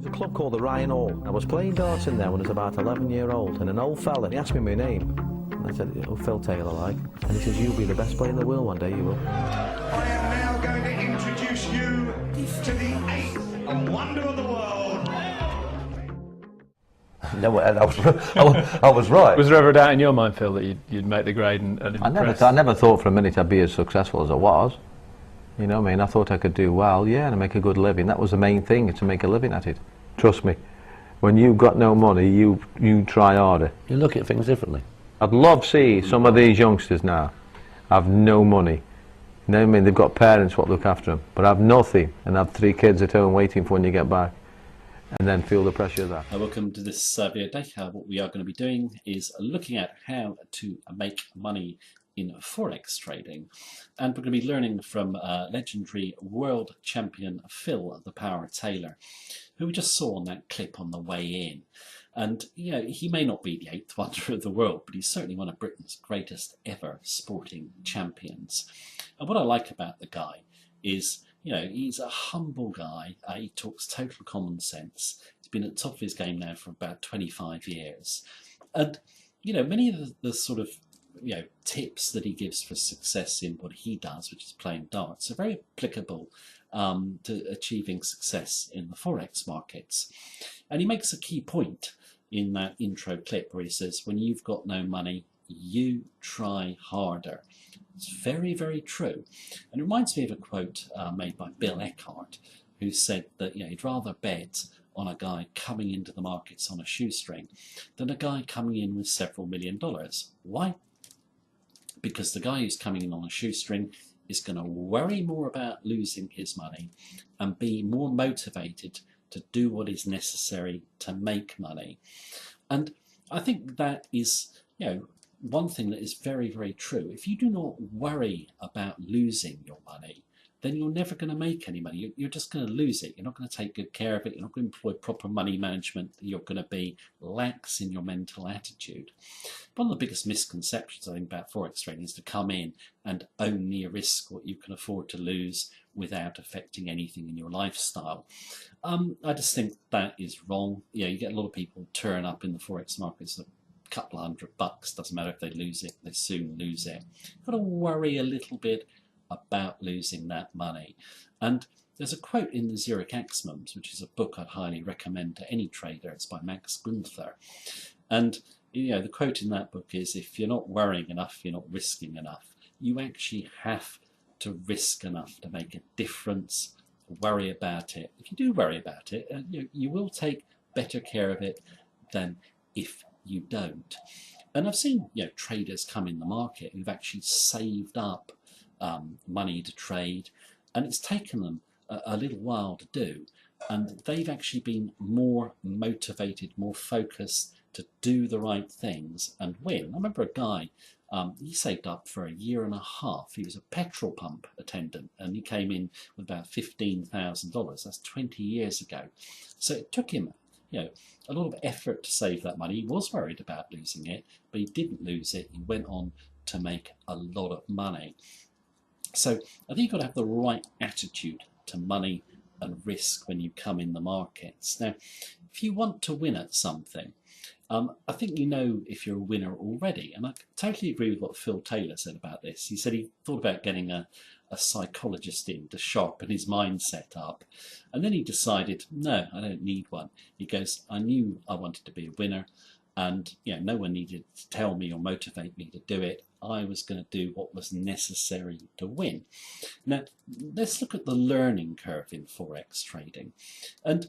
There's a club called the Ryan Hall. I was playing darts in there when I was about 11-year-old, and an old fella, he asked me my name. And I said, oh, Phil Taylor, like. And he says, you'll be the best player in the world one day, you will. I am now going to introduce you to the eighth wonder of the world. No, I was right. Was there ever a doubt in your mind, Phil, that you'd make the grade and impress? I never thought for a minute I'd be as successful as I was. You know what I mean? I thought I could do well, yeah, and make a good living. That was the main thing, to make a living at it. Trust me, when you've got no money, you try harder. You look at things differently. I'd love to see some of these youngsters now have no money. You know what I mean? They've got parents what look after them, but have nothing and have 3 kids at home waiting for when you get back, and then feel the pressure of that. Welcome to this video today. What we are going to be doing is looking at how to make money in Forex trading, and we're going to be learning from legendary world champion Phil "The Power" Taylor, who we just saw on that clip on the way in. And you know, he may not be the 8th wonder of the world, but he's certainly one of Britain's greatest ever sporting champions. And what I like about the guy is, you know, he's a humble guy. He talks total common sense. He's been at the top of his game now for about 25 years. And, you know, many of the sort of, you know, tips that he gives for success in what he does, which is playing darts, are very applicable to achieving success in the Forex markets. And he makes a key point in that intro clip where he says, when you've got no money, you try harder. It's very, very true. And it reminds me of a quote made by Bill Eckhart, who said that, you know, he'd rather bet on a guy coming into the markets on a shoestring than a guy coming in with several $1 million. Why? Because the guy who's coming in on a shoestring is going to worry more about losing his money and be more motivated to do what is necessary to make money. And I think that is, you know, one thing that is very, very true. If you do not worry about losing your money, then you're never going to make any money. You're just going to lose it. You're not going to take good care of it. You're not going to employ proper money management. You're going to be lax in your mental attitude. One of the biggest misconceptions, I think, about Forex trading is to come in and only risk what you can afford to lose without affecting anything in your lifestyle. I just think that is wrong. You know, you get a lot of people turn up in the Forex markets at a couple of $100, doesn't matter if they lose it, they soon lose it. You've got to worry a little bit about losing that money. And there's a quote in the Zurich Axioms, which is a book I'd highly recommend to any trader. It's by Max Gunther. And you know, the quote in that book is, if you're not worrying enough, you're not risking enough. You actually have to risk enough to make a difference. Worry about it. If you do worry about it, you will take better care of it than if you don't. And I've seen, you know, traders come in the market who've actually saved up money to trade, and it's taken them a little while to do, and they've actually been more motivated, more focused to do the right things and win. I remember a guy, he saved up for 1.5 years. He was a petrol pump attendant, and he came in with about $15,000. That's 20 years ago. So it took him, you know, a lot of effort to save that money. He was worried about losing it, but he didn't lose it. He went on to make a lot of money. So I think you've got to have the right attitude to money and risk when you come in the markets. Now, if you want to win at something, I think you know if you're a winner already. And I totally agree with what Phil Taylor said about this. He said he thought about getting a psychologist in to sharpen his mindset up. And then he decided, no, I don't need one. He goes, I knew I wanted to be a winner. And you know, no one needed to tell me or motivate me to do it. I was going to do what was necessary to win. Now, let's look at the learning curve in Forex trading. And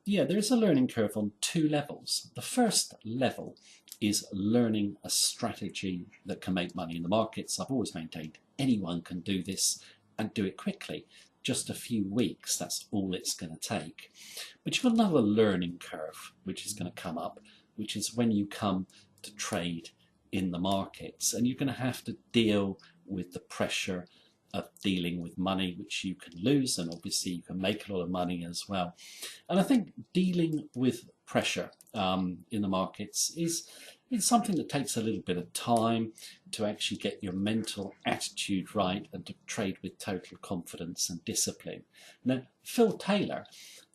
yeah, there is a learning curve on 2 levels. The first level is learning a strategy that can make money in the markets. I've always maintained anyone can do this and do it quickly. Just a few weeks, that's all it's going to take. But you've got another learning curve which is going to come up, which is when you come to trade in the markets, and you're going to have to deal with the pressure of dealing with money which you can lose, and obviously you can make a lot of money as well. And I think dealing with pressure in the markets is something that takes a little bit of time to actually get your mental attitude right and to trade with total confidence and discipline. Now, Phil Taylor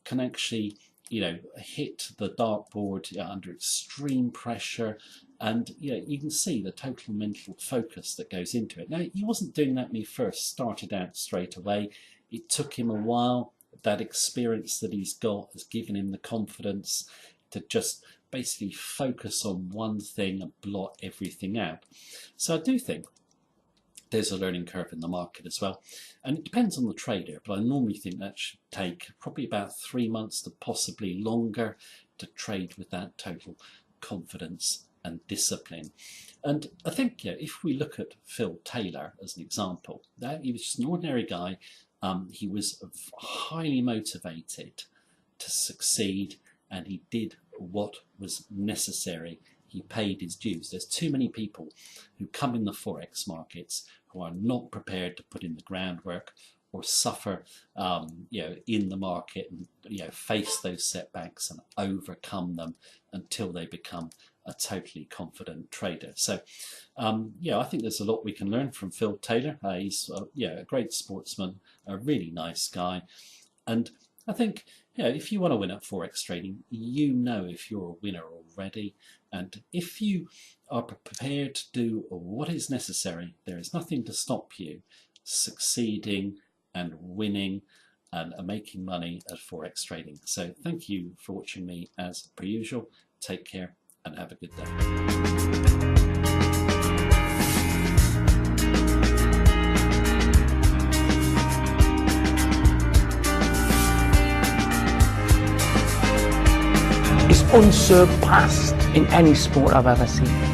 can actually hit the dartboard under extreme pressure, and you can see the total mental focus that goes into it. Now, he wasn't doing that when he first started out straight away. It took him a while. That experience that he's got has given him the confidence to just basically focus on one thing and blot everything out. So I do think there's a learning curve in the market as well, and it depends on the trader, but I normally think that should take probably about 3 months to possibly longer to trade with that total confidence and discipline. And I think if we look at Phil Taylor as an example, he was just an ordinary guy. He was highly motivated to succeed, and he did what was necessary. He paid his dues. There's too many people who come in the Forex markets who are not prepared to put in the groundwork or suffer in the market and face those setbacks and overcome them until they become a totally confident trader. So I think there's a lot we can learn from Phil Taylor. He's a great sportsman, a really nice guy, and I think if you want to win at Forex trading, if you're a winner already, and if you are prepared to do what is necessary, there is nothing to stop you succeeding and winning and making money at Forex trading. So thank you for watching me as per usual. Take care and have a good day. Unsurpassed in any sport I've ever seen.